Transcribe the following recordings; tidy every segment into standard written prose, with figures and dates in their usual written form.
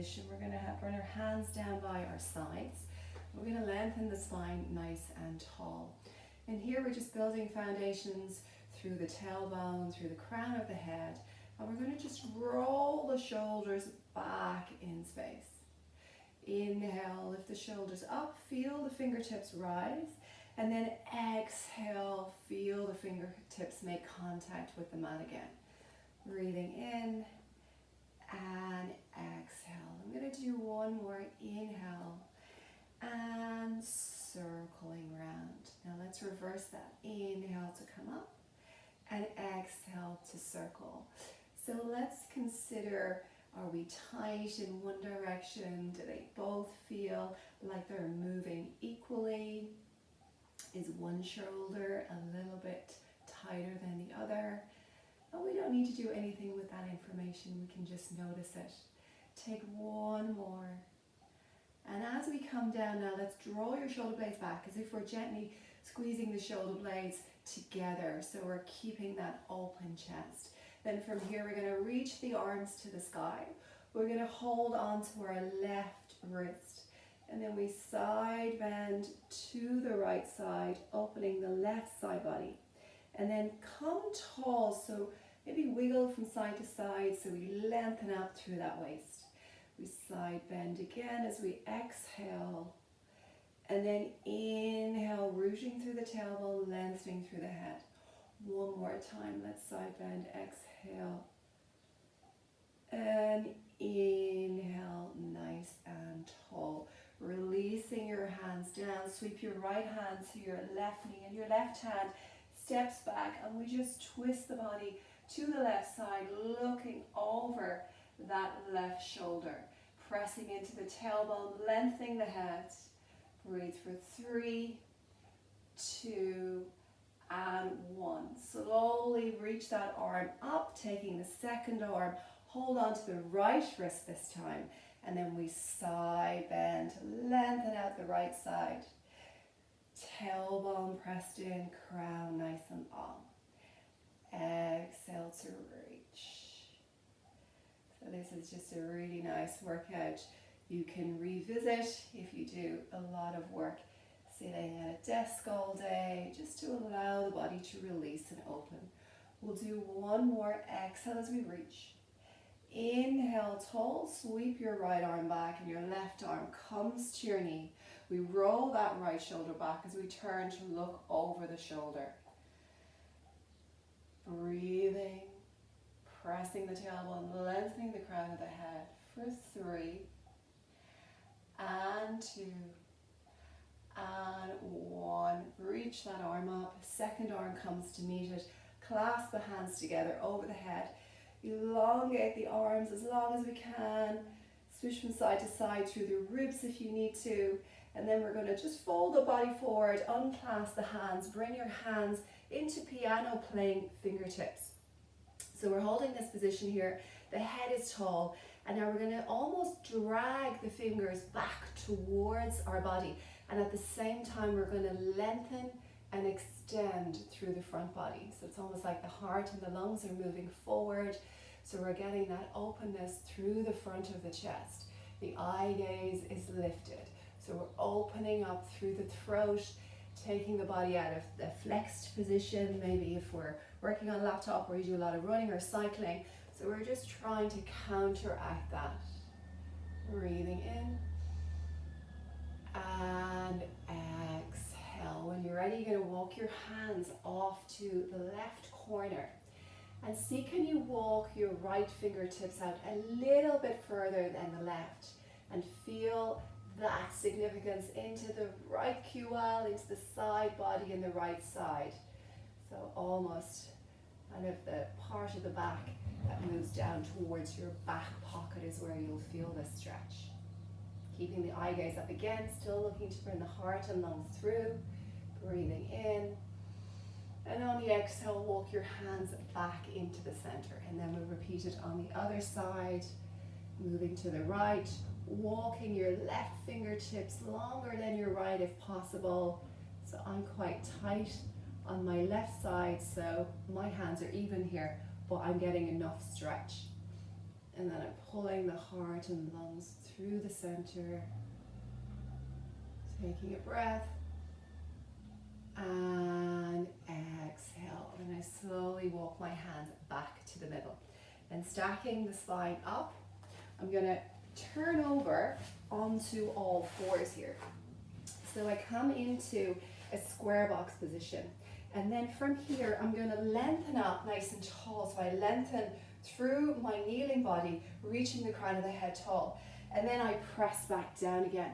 position. We're going to bring our hands down by our sides. We're going to lengthen the spine nice and tall. And here we're just building foundations through the tailbone, through the crown of the head. And we're going to just roll the shoulders back in space. Inhale, lift the shoulders up, feel the fingertips rise. And then exhale, feel the fingertips make contact with the mat again. Breathing in and exhale. I'm going to do one more inhale and circling round. Now let's reverse that. Inhale to come up and exhale to circle. So let's consider, are we tight in one direction? Do they both feel like they're moving equally? Is one shoulder a little bit tighter than the other? And we don't need to do anything with that information. We can just notice it. Take one more. And as we come down now, let's draw your shoulder blades back as if we're gently squeezing the shoulder blades together. So we're keeping that open chest. Then from here, we're going to reach the arms to the sky. We're going to hold on to our left wrist. And then we side bend to the right side, opening the left side body. And then come tall, so maybe wiggle from side to side so we lengthen up through that waist. We side bend again as we exhale. And then inhale, rooting through the tailbone, lengthening through the head. One more time, let's side bend, exhale. And inhale, nice and tall. Releasing your hands down, sweep your right hand to your left knee and your left hand steps back, and we just twist the body to the left side, looking over that left shoulder, pressing into the tailbone, lengthening the head. Breathe for 3, 2, and 1. Slowly reach that arm up, taking the second arm, hold on to the right wrist this time, and then we side bend, lengthen out the right side. Tailbone pressed in, crown nice and long. Exhale to reach. So this is just a really nice workout. You can revisit if you do a lot of work sitting at a desk all day, just to allow the body to release and open. We'll do one more exhale as we reach. Inhale, tall, sweep your right arm back and your left arm comes to your knee. We roll that right shoulder back as we turn to look over the shoulder. Breathing, pressing the tailbone, lengthening the crown of the head for 3, and 2, and 1. Reach that arm up, second arm comes to meet it. Clasp the hands together over the head. Elongate the arms as long as we can. Switch from side to side through the ribs if you need to. And then we're going to just fold the body forward, unclasp the hands, bring your hands into piano playing fingertips. So we're holding this position here. The head is tall. And now we're going to almost drag the fingers back towards our body. And at the same time, we're going to lengthen and extend through the front body. So it's almost like the heart and the lungs are moving forward. So we're getting that openness through the front of the chest. The eye gaze is lifted. So we're opening up through the throat, taking the body out of the flexed position, maybe if we're working on a laptop or you do a lot of running or cycling. So we're just trying to counteract that. Breathing in and exhale. When you're ready, you're going to walk your hands off to the left corner. And see, can you walk your right fingertips out a little bit further than the left? And feel that significance into the right QL, into the side body and the right side. So almost kind of the part of the back that moves down towards your back pocket is where you'll feel this stretch. Keeping the eye gaze up again, still looking to bring the heart and lungs through. Breathing in. And on the exhale, walk your hands back into the center. And then we'll repeat it on the other side. Moving to the right, walking your left fingertips longer than your right if possible. So I'm quite tight on my left side, so my hands are even here, but I'm getting enough stretch. And then I'm pulling the heart and lungs through the center. Taking a breath. And exhale. And I slowly walk my hands back to the middle. And stacking the spine up, I'm going to turn over onto all fours here. So I come into a square box position. And then from here, I'm going to lengthen up nice and tall. So I lengthen through my kneeling body, reaching the crown of the head tall. And then I press back down again.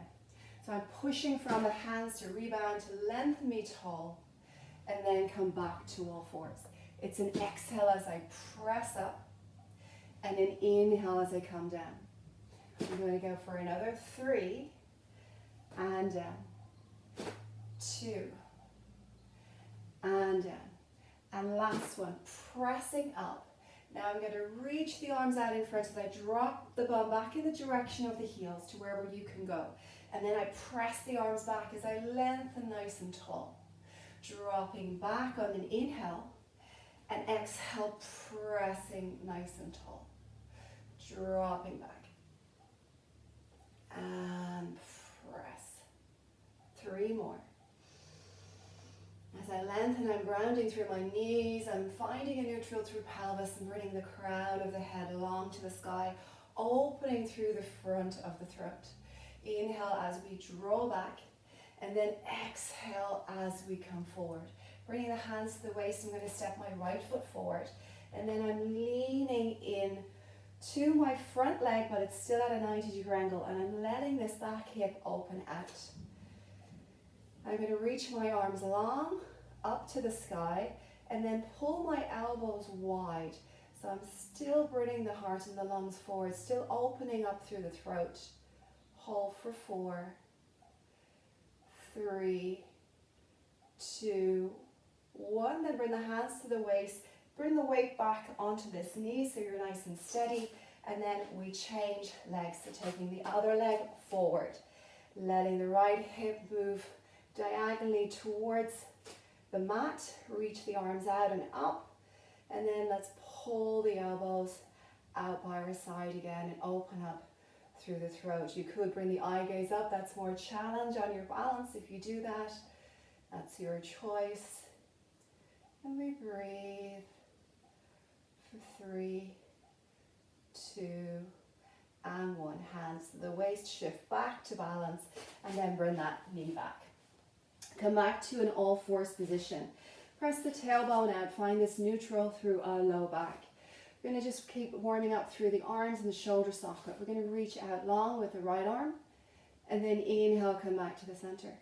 So I'm pushing from the hands to rebound, to lengthen me tall, and then come back to all fours. It's an exhale as I press up, and an inhale as I come down. I'm going to go for another 3, and down, 2, and down. And last one, pressing up. Now I'm going to reach the arms out in front as I drop the bum back in the direction of the heels to wherever you can go. And then I press the arms back as I lengthen nice and tall. Dropping back on an inhale, and exhale, pressing nice and tall. Dropping back. And press. 3 more. As I lengthen, I'm grounding through my knees. I'm finding a neutral through pelvis and bringing the crown of the head along to the sky, opening through the front of the throat. Inhale as we draw back, and then exhale as we come forward. Bringing the hands to the waist, I'm going to step my right foot forward, and then I'm leaning in to my front leg, but it's still at a 90-degree angle, and I'm letting this back hip open out. I'm going to reach my arms long up to the sky, and then pull my elbows wide. So I'm still bringing the heart and the lungs forward, still opening up through the throat. Hold for 4, 3, 2, 1. Then bring the hands to the waist. Bring the weight back onto this knee so you're nice and steady. And then we change legs. So taking the other leg forward. Letting the right hip move diagonally towards the mat. Reach the arms out and up. And then let's pull the elbows out by our side again and open up through the throat. You could bring the eye gaze up. That's more challenge on your balance. If you do that, that's your choice. And we breathe for 3, 2, and 1. Hands to the waist, shift back to balance, and then bring that knee back. Come back to an all fours position. Press the tailbone out. Find this neutral through a low back. We're going to just keep warming up through the arms and the shoulder socket. We're going to reach out long with the right arm, and then inhale, come back to the center.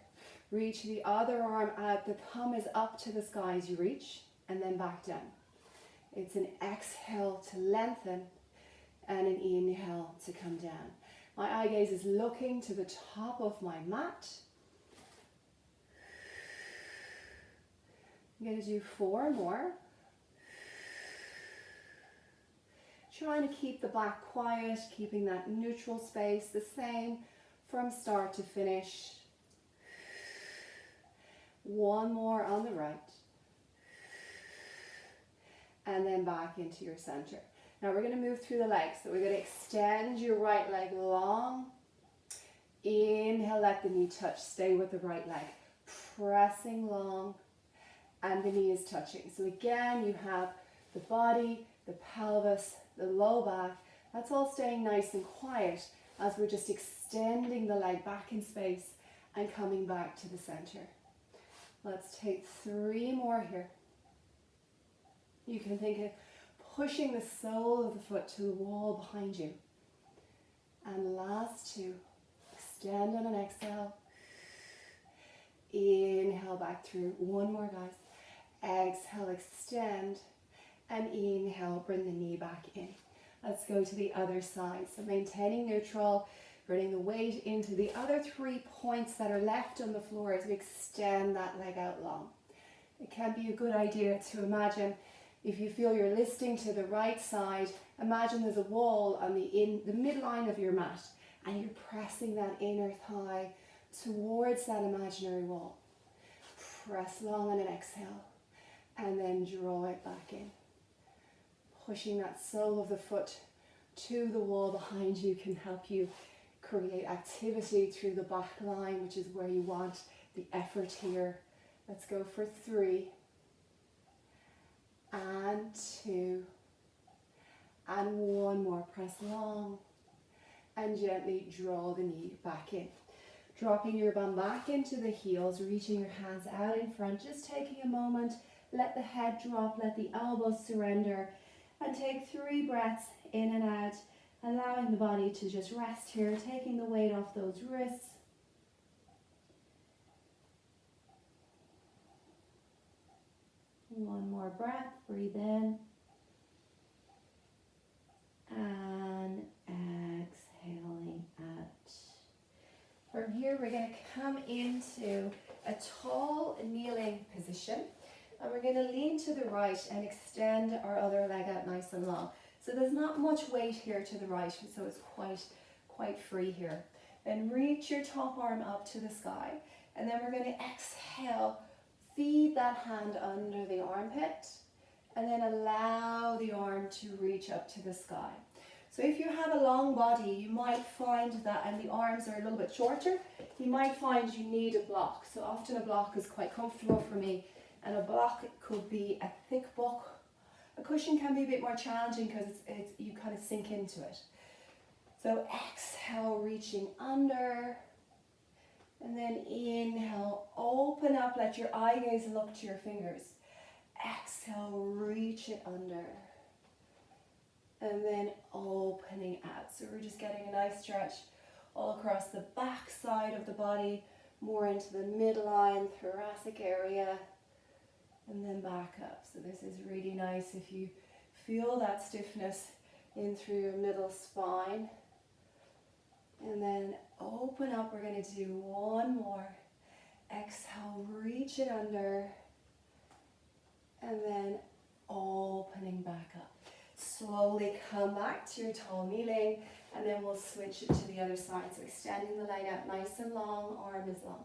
Reach the other arm out. The thumb is up to the sky as you reach, and then back down. It's an exhale to lengthen, and an inhale to come down. My eye gaze is looking to the top of my mat. I'm going to do 4 more. Trying to keep the back quiet, keeping that neutral space the same from start to finish. 1 more on the right. And then back into your center. Now we're going to move through the legs. So we're going to extend your right leg long. Inhale, let the knee touch. Stay with the right leg. Pressing long. And the knee is touching. So again, you have the body, the pelvis, the low back. That's all staying nice and quiet as we're just extending the leg back in space and coming back to the center. Let's take 3 more here. You can think of pushing the sole of the foot to the wall behind you. And last 2. Extend on an exhale. Inhale back through. 1 more, guys. Exhale, extend. And inhale, bring the knee back in. Let's go to the other side. So maintaining neutral, bringing the weight into the other 3 points that are left on the floor as we extend that leg out long. It can be a good idea to imagine, if you feel you're listing to the right side, imagine there's a wall on the midline of your mat, and you're pressing that inner thigh towards that imaginary wall. Press long on an exhale, and then draw it back in. Pushing that sole of the foot to the wall behind you can help you create activity through the back line, which is where you want the effort here. Let's go for 3 and 2 and 1 more. Press long and gently draw the knee back in. Dropping your bum back into the heels, reaching your hands out in front, just taking a moment, let the head drop, let the elbows surrender, and take 3 breaths in and out, allowing the body to just rest here, taking the weight off those wrists. One more breath, breathe in, and exhaling out. From here, we're going to come into a tall kneeling position, and we're going to lean to the right and extend our other leg out nice and long. So there's not much weight here to the right, so it's quite free here. Then reach your top arm up to the sky, and then we're going to exhale, feed that hand under the armpit, and then allow the arm to reach up to the sky. So if you have a long body, you might find that, and the arms are a little bit shorter, you might find you need a block. So often a block is quite comfortable for me, and a block could be a thick book. A cushion can be a bit more challenging because you kind of sink into it. So exhale, reaching under, and then inhale, open up, let your eye gaze look to your fingers. Exhale, reach it under. And then opening out. So we're just getting a nice stretch all across the back side of the body, more into the midline, thoracic area, and then back up. So this is really nice if you feel that stiffness in through your middle spine. And then open up. We're going to do one more. Exhale, reach it under, and then opening back up. Slowly come back to your tall kneeling, and then we'll switch it to the other side. So extending the leg out nice and long, arm is long.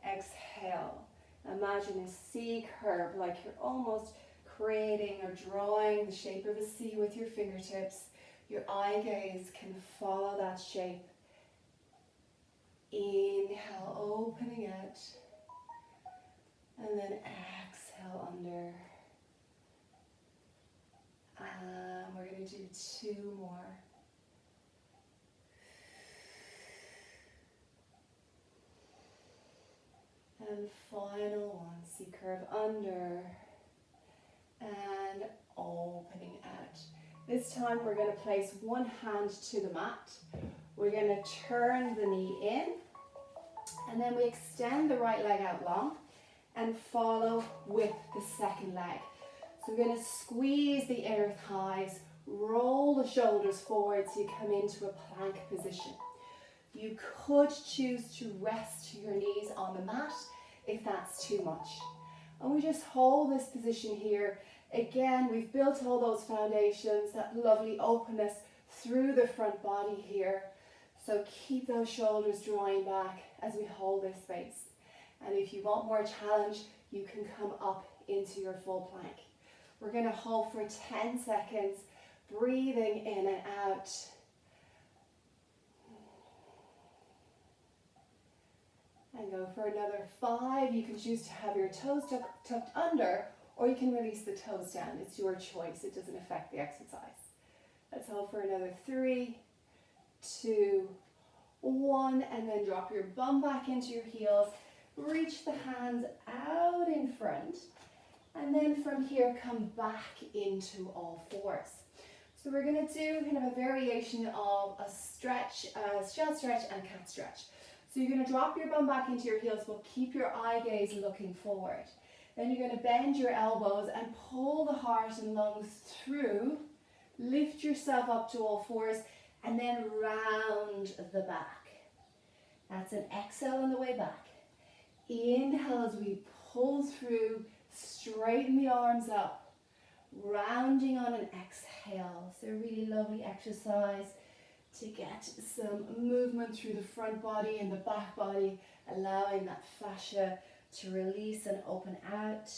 Exhale. Imagine a C curve, like you're almost creating or drawing the shape of a C with your fingertips. Your eye gaze can follow that shape. Inhale, opening out, and then exhale under. And we're going to do 2 more. And final one, C curve under and opening out. This time we're going to place one hand to the mat. We're going to turn the knee in, and then we extend the right leg out long and follow with the second leg. So we're going to squeeze the inner thighs, roll the shoulders forward so you come into a plank position. You could choose to rest your knees on the mat if that's too much. And we just hold this position here. Again, we've built all those foundations, that lovely openness through the front body here. So keep those shoulders drawing back as we hold this space. And if you want more challenge, you can come up into your full plank. We're going to hold for 10 seconds, breathing in and out. And go for another 5. You can choose to have your toes tucked under, or you can release the toes down. It's your choice. It doesn't affect the exercise. Let's hold for another 3, 2, 1, and then drop your bum back into your heels. Reach the hands out in front. And then from here, come back into all fours. So we're going to do kind of a variation of a stretch, a shell stretch and a cat stretch. So you're going to drop your bum back into your heels, but keep your eye gaze looking forward. Then you're going to bend your elbows and pull the heart and lungs through. Lift yourself up to all fours, and then round the back. That's an exhale on the way back. Inhale as we pull through, straighten the arms up, rounding on an exhale. So really lovely exercise to get some movement through the front body and the back body, allowing that fascia to release and open out.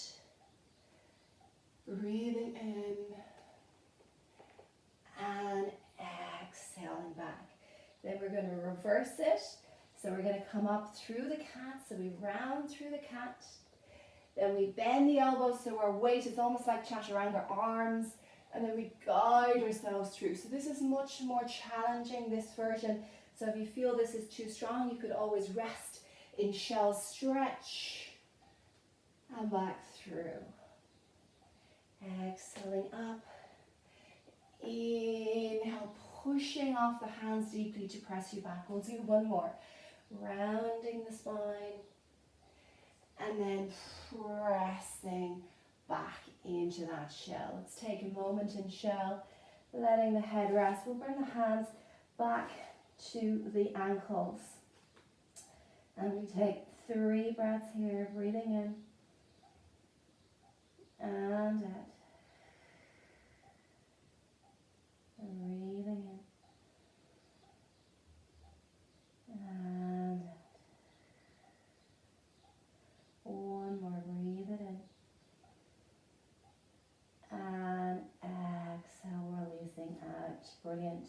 Breathing in and exhaling back. Then we're going to reverse it. So we're going to come up through the cat. So we round through the cat. Then we bend the elbows so our weight is almost like chaturanga arms. And then we guide ourselves through. So this is much more challenging, this version. So if you feel this is too strong, you could always rest in shell stretch. And back through. Exhaling up. Inhale, pushing off the hands deeply to press you back. We'll do one more. Rounding the spine. And then pressing back into that shell. Let's take a moment in shell, letting the head rest. We'll bring the hands back to the ankles. And we take 3 breaths here, breathing in and out. Breathing in and out. One more, breathe it in. And exhale, releasing out. Brilliant.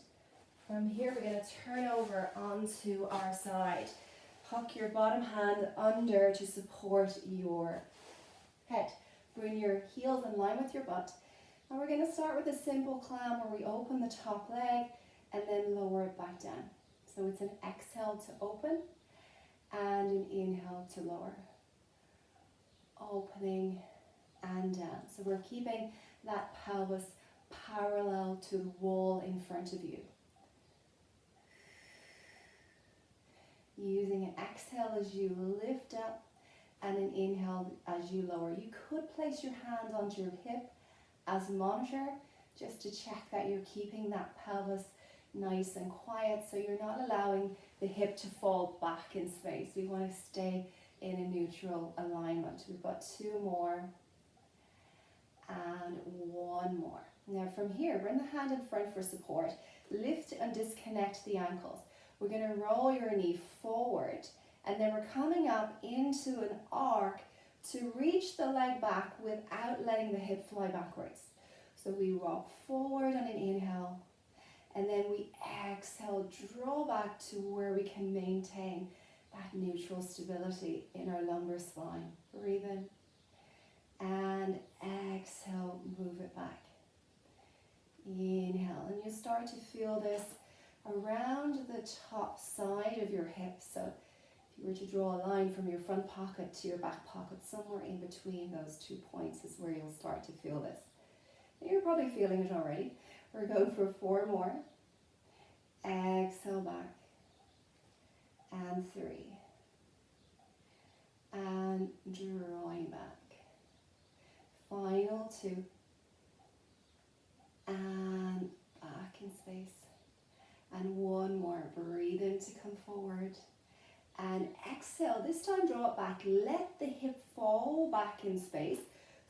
From here, we're going to turn over onto our side. Tuck your bottom hand under to support your head. Bring your heels in line with your butt. And we're going to start with a simple climb where we open the top leg and then lower it back down. So it's an exhale to open and an inhale to lower. Opening and down. So we're keeping that pelvis parallel to the wall in front of you. Using an exhale as you lift up and an inhale as you lower. You could place your hand onto your hip as a monitor just to check that you're keeping that pelvis nice and quiet so you're not allowing the hip to fall back in space. We want to stay in a neutral alignment. We've got 2 more and 1 more. Now from here, bring the hand in front for support. Lift and disconnect the ankles. We're going to roll your knee forward and then we're coming up into an arc to reach the leg back without letting the hip fly backwards. So we rock forward on an inhale and then we exhale, draw back to where we can maintain that neutral stability in our lumbar spine. Breathe in and exhale, move it back. Inhale, and you start to feel this around the top side of your hips. So if you were to draw a line from your front pocket to your back pocket, somewhere in between those 2 points is where you'll start to feel this. And you're probably feeling it already. We're going for 4 more. Exhale back. And 3. And drawing back. Final 2. And back in space. And 1 more. Breathe in to come forward. And exhale. This time draw it back. Let the hip fall back in space.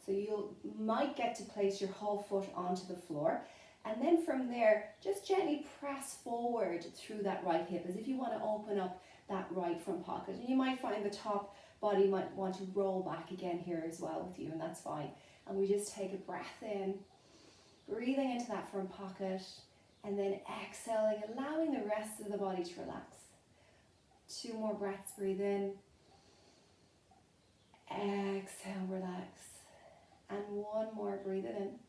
So you might get to place your whole foot onto the floor. And then from there, just gently press forward through that right hip as if you want to open up that right front pocket. And you might find the top body might want to roll back again here as well with you, and that's fine. And we just take a breath in, breathing into that front pocket, and then exhaling, allowing the rest of the body to relax. 2 more breaths, breathe in, exhale, relax, and 1 more, breathe it in,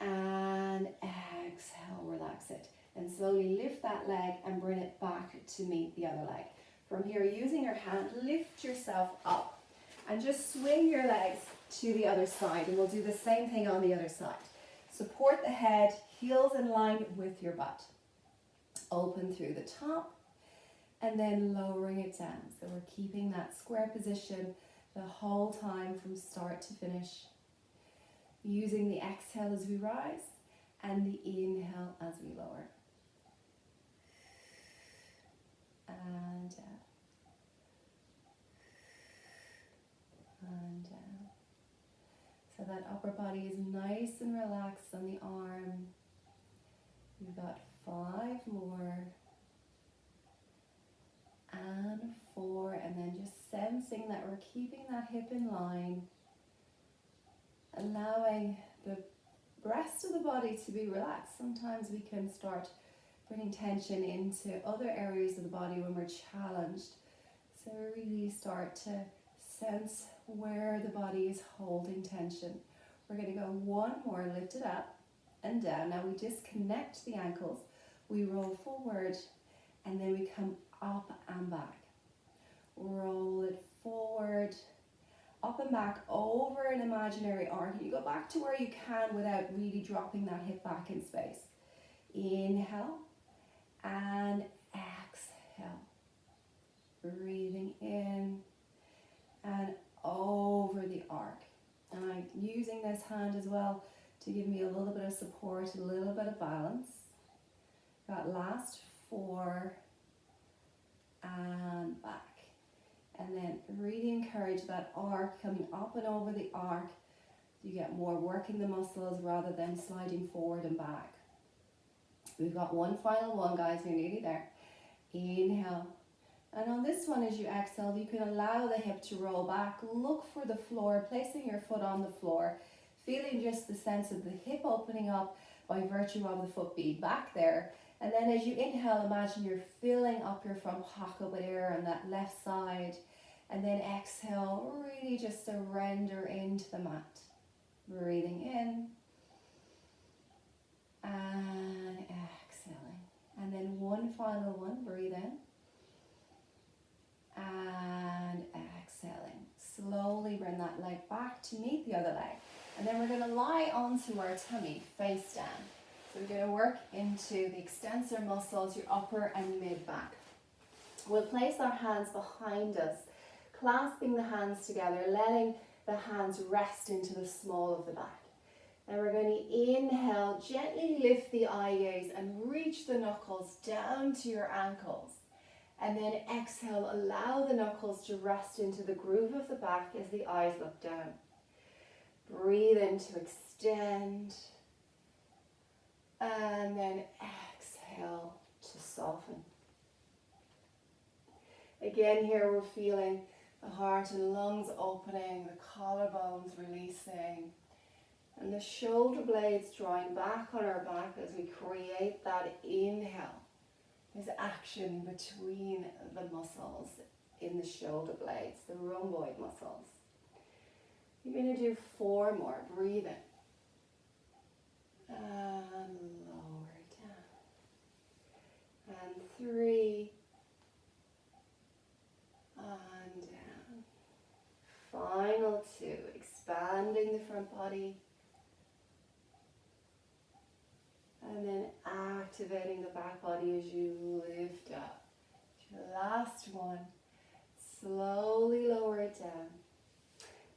and exhale, relax it. And slowly lift that leg and bring it back to meet the other leg. From here, using your hand, lift yourself up and just swing your legs to the other side. And we'll do the same thing on the other side. Support the head, heels in line with your butt. Open through the top and then lowering it down. So we're keeping that square position the whole time from start to finish. Using the exhale as we rise and the inhale as we lower. And down. And down. So that upper body is nice and relaxed on the arm. We've got 5 more. And 4. And then just sensing that we're keeping that hip in line. Allowing the rest of the body to be relaxed. Sometimes we can start bringing tension into other areas of the body when we're challenged. So really start to sense where the body is holding tension. We're going to go one more, lift it up and down. Now we disconnect the ankles, we roll forward, and then we come up and back. Roll it forward, up and back over an imaginary arc. You go back to where you can without really dropping that hip back in space. Inhale and exhale. Breathing in and over the arc. And I'm using this hand as well to give me a little bit of support, a little bit of balance. That last 4 and back. And then really encourage that arc coming up and over the arc. You get more working the muscles rather than sliding forward and back. We've got one final one, guys. You're nearly there. Inhale. And on this one, as you exhale, you can allow the hip to roll back. Look for the floor, placing your foot on the floor. Feeling just the sense of the hip opening up by virtue of the foot being back there. And then as you inhale, imagine you're filling up your front pocket with air on that left side. And then exhale, really just surrender into the mat. Breathing in and exhaling. And then one final one, breathe in and exhaling. Slowly bring that leg back to meet the other leg. And then we're going to lie onto our tummy, face down. So we're going to work into the extensor muscles, your upper and mid back. We'll place our hands behind us, clasping the hands together, letting the hands rest into the small of the back. And we're going to inhale, gently lift the eye gaze and reach the knuckles down to your ankles. And then exhale, allow the knuckles to rest into the groove of the back as the eyes look down. Breathe in to extend. And then exhale to soften. Again, here we're feeling the heart and lungs opening, the collarbones releasing, and the shoulder blades drawing back on our back as we create that inhale. There's action between the muscles in the shoulder blades, the rhomboid muscles. You're going to do 4 more. Breathe in. And lower down. And 3. And down. Final 2. Expanding the front body. And then activating the back body as you lift up. Your last one. Slowly lower it down.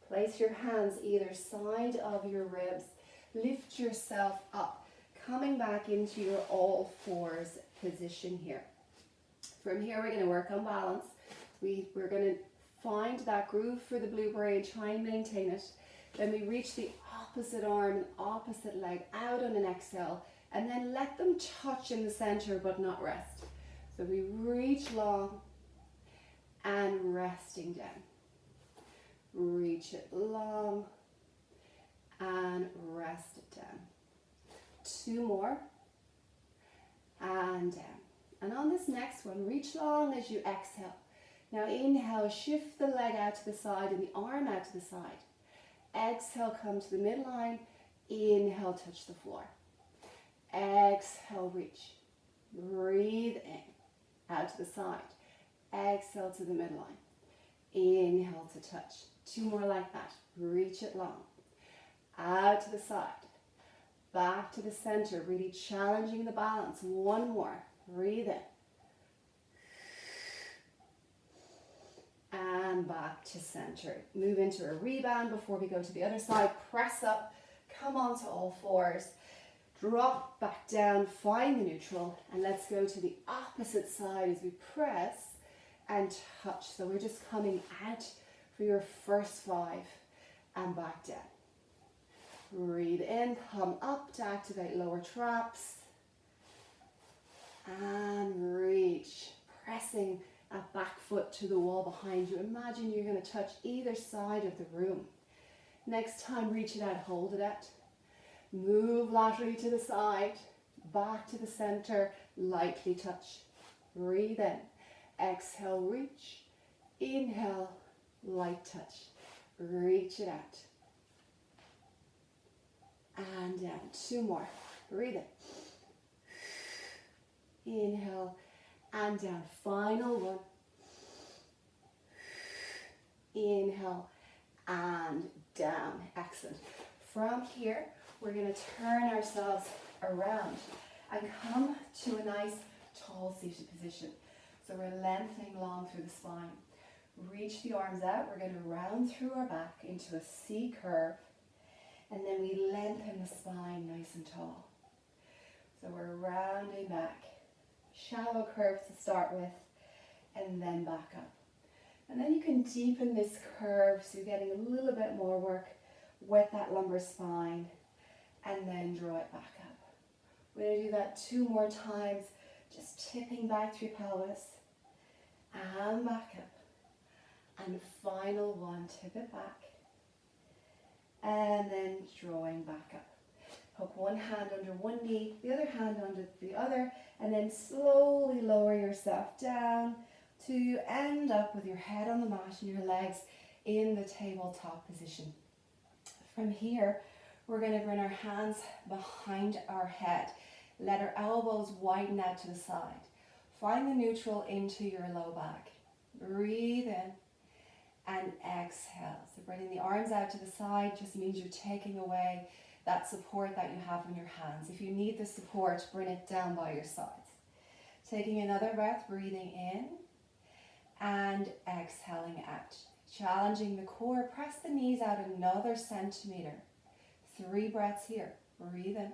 Place your hands either side of your ribs. Lift yourself up, coming back into your all fours position here. From here, we're going to work on balance. We're going to find that groove for the blue braid, try and maintain it. Then we reach the opposite arm and opposite leg out on an exhale, and then let them touch in the center but not rest. So we reach long and resting down. Reach it long and rest it down. 2 more and down. And on this next one, reach long as you exhale. Now inhale, shift the leg out to the side and the arm out to the side. Exhale, come to the midline. Inhale, touch the floor. Exhale, reach. Breathe in, out to the side. Exhale to the midline. Inhale to touch. 2 more like that. Reach it long. Out to the side. Back to the center. Really challenging the balance. 1 more. Breathe in. And back to center. Move into a rebound before we go to the other side. Press up. Come onto all fours. Drop back down. Find the neutral. And let's go to the opposite side as we press and touch. So we're just coming out for your first 5 and back down. Breathe in, come up to activate lower traps. And reach, pressing that back foot to the wall behind you. Imagine you're going to touch either side of the room. Next time, reach it out, hold it out. Move laterally to the side, back to the center, lightly touch. Breathe in. Exhale, reach. Inhale, light touch. Reach it out. And down. 2 more. Breathe in. Inhale and down. Final one. Inhale and down. Excellent. From here, we're going to turn ourselves around and come to a nice tall seated position. So we're lengthening long through the spine. Reach the arms out. We're going to round through our back into a C curve. And then we lengthen the spine nice and tall. So we're rounding back. Shallow curve to start with, and then back up. And then you can deepen this curve so you're getting a little bit more work with that lumbar spine, and then draw it back up. We're going to do that 2 more times, just tipping back through pelvis, and back up. And final one, tip it back, and then drawing back up. Hook one hand under one knee, the other hand under the other, and then slowly lower yourself down to end up with your head on the mat and your legs in the tabletop position. From here, we're going to bring our hands behind our head. Let our elbows widen out to the side. Find the neutral into your low back. Breathe in and exhale. So bringing the arms out to the side just means you're taking away that support that you have in your hands. If you need the support, bring it down by your sides. Taking another breath, breathing in and exhaling out. Challenging the core, press the knees out another centimeter. 3 breaths here. Breathe in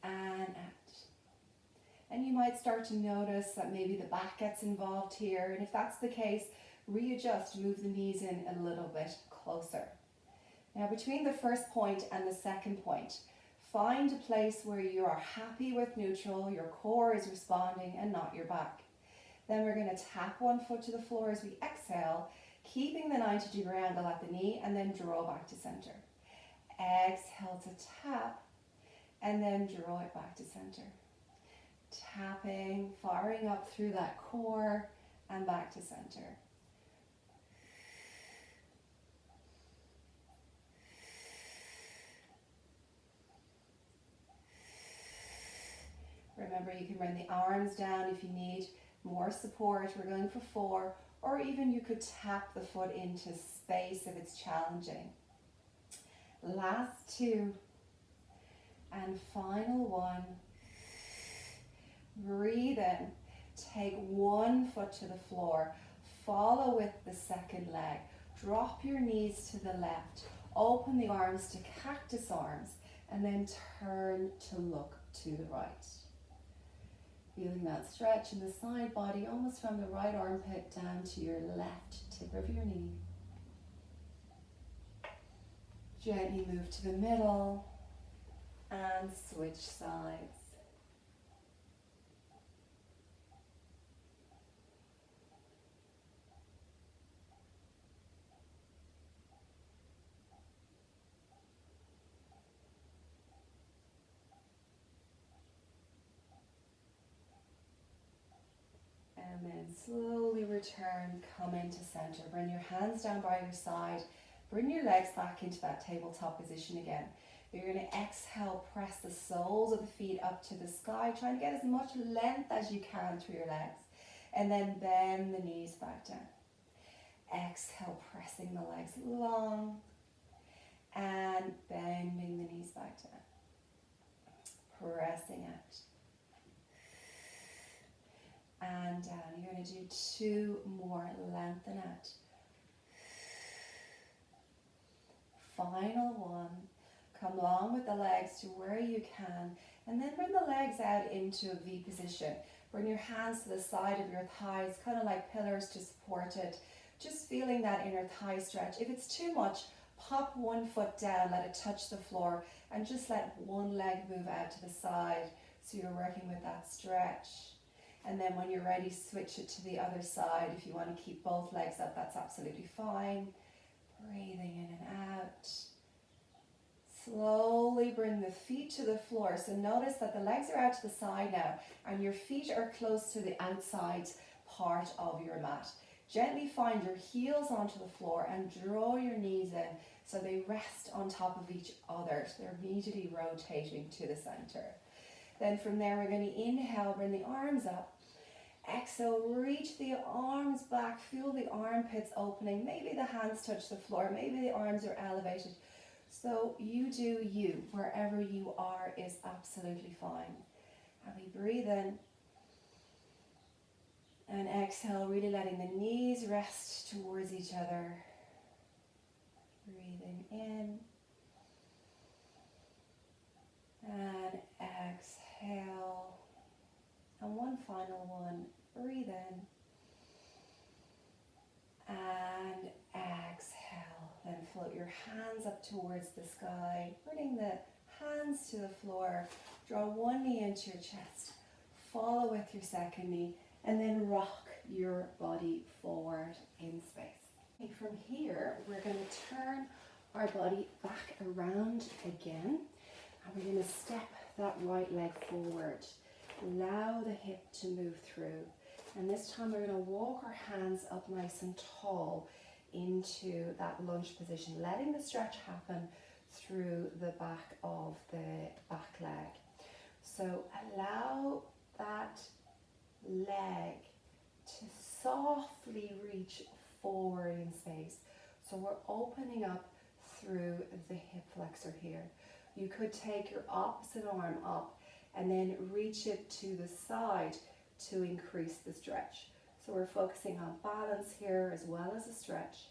and out. And you might start to notice that maybe the back gets involved here. And if that's the case, readjust, move the knees in a little bit closer. Now between the first point and the second point, find a place where you are happy with neutral, your core is responding and not your back. Then we're going to tap one foot to the floor as we exhale, keeping the 90-degree angle at the knee, and then draw back to center. Exhale to tap, and then draw it back to center. Tapping, firing up through that core, and back to center. Remember, you can bring the arms down if you need more support. We're going for 4, or even you could tap the foot into space if it's challenging. Last 2, and final 1. Breathe in, take 1 foot to the floor, follow with the second leg, drop your knees to the left, open the arms to cactus arms, and then turn to look to the right. Feeling that stretch in the side body, almost from the right armpit down to your left tip of your knee. Gently move to the middle and switch sides. And then slowly return, come into center. Bring your hands down by your side. Bring your legs back into that tabletop position again. You're going to exhale, press the soles of the feet up to the sky. Try and get as much length as you can through your legs. And then bend the knees back down. Exhale, pressing the legs long. And bending the knees back down. Pressing out. And down. You're going to do 2 more. Lengthen out. Final 1. Come along with the legs to where you can, and then bring the legs out into a V position. Bring your hands to the side of your thighs, kind of like pillars to support it. Just feeling that inner thigh stretch. If it's too much, pop 1 foot down, let it touch the floor, and just let one leg move out to the side so you're working with that stretch. And then when you're ready, switch it to the other side. If you want to keep both legs up, that's absolutely fine. Breathing in and out. Slowly bring the feet to the floor. So notice that the legs are out to the side now and your feet are close to the outside part of your mat. Gently find your heels onto the floor and draw your knees in so they rest on top of each other. So they're immediately rotating to the center. Then from there we're going to inhale, bring the arms up. Exhale, reach the arms back, feel the armpits opening. Maybe the hands touch the floor, maybe the arms are elevated. So you do you, wherever you are is absolutely fine. And we breathe in and exhale, really letting the knees rest towards each other. Breathing in and exhale. And one final one, breathe in and exhale. Then float your hands up towards the sky, bring the hands to the floor. Draw one knee into your chest, follow with your second knee, and then rock your body forward in space. Okay, from here, we're going to turn our body back around again, and we're going to step that right leg forward. Allow the hip to move through. And this time we're going to walk our hands up nice and tall into that lunge position, letting the stretch happen through the back of the back leg. So allow that leg to softly reach forward in space. So we're opening up through the hip flexor here. You could take your opposite arm up and then reach it to the side to increase the stretch. So we're focusing on balance here as well as a stretch.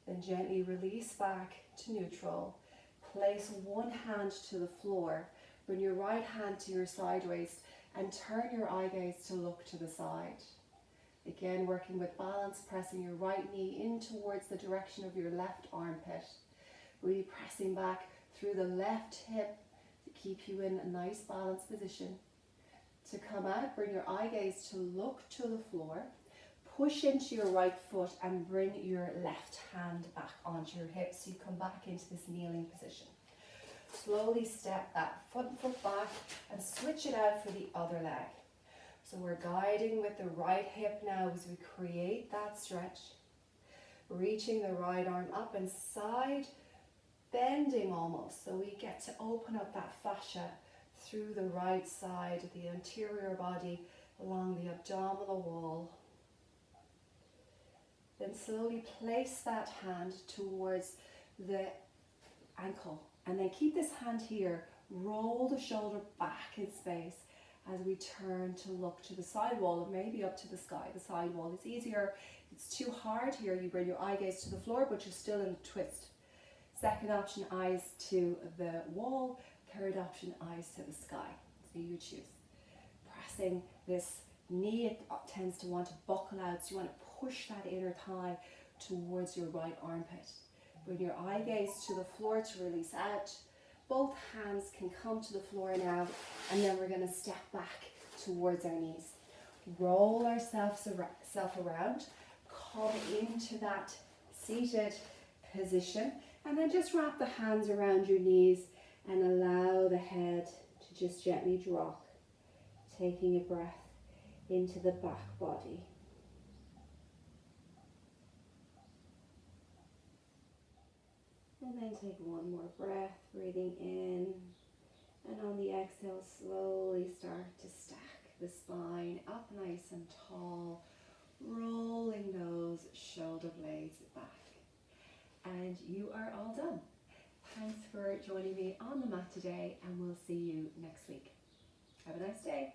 Then gently release back to neutral. Place one hand to the floor. Bring your right hand to your side waist and turn your eye gaze to look to the side. Again, working with balance, pressing your right knee in towards the direction of your left armpit. Really pressing back through the left hip to keep you in a nice balanced position. To come out, bring your eye gaze to look to the floor. Push into your right foot and bring your left hand back onto your hips so you come back into this kneeling position. Slowly step that foot back and switch it out for the other leg. So we're guiding with the right hip now as we create that stretch. Reaching the right arm up and side bending almost, so we get to open up that fascia through the right side of the anterior body along the abdominal wall. Then slowly place that hand towards the ankle and then keep this hand here. Roll the shoulder back in space as we turn to look to the side wall and maybe up to the sky. The side wall is easier. If it's too hard here, you bring your eye gaze to the floor, but you're still in a twist. Second option, eyes to the wall. Third option, eyes to the sky. So you choose. Pressing this knee, it tends to want to buckle out, so you want to push that inner thigh towards your right armpit. Bring your eye gaze to the floor to release out. Both hands can come to the floor now, and then we're going to step back towards our knees. Roll ourselves around, come into that seated position, and then just wrap the hands around your knees and allow the head to just gently drop, taking a breath into the back body. And then take one more breath, breathing in, and on the exhale, slowly start to stack the spine up nice and tall, rolling those shoulder blades back. And you are all done. Thanks for joining me on the mat today, and we'll see you next week. Have a nice day.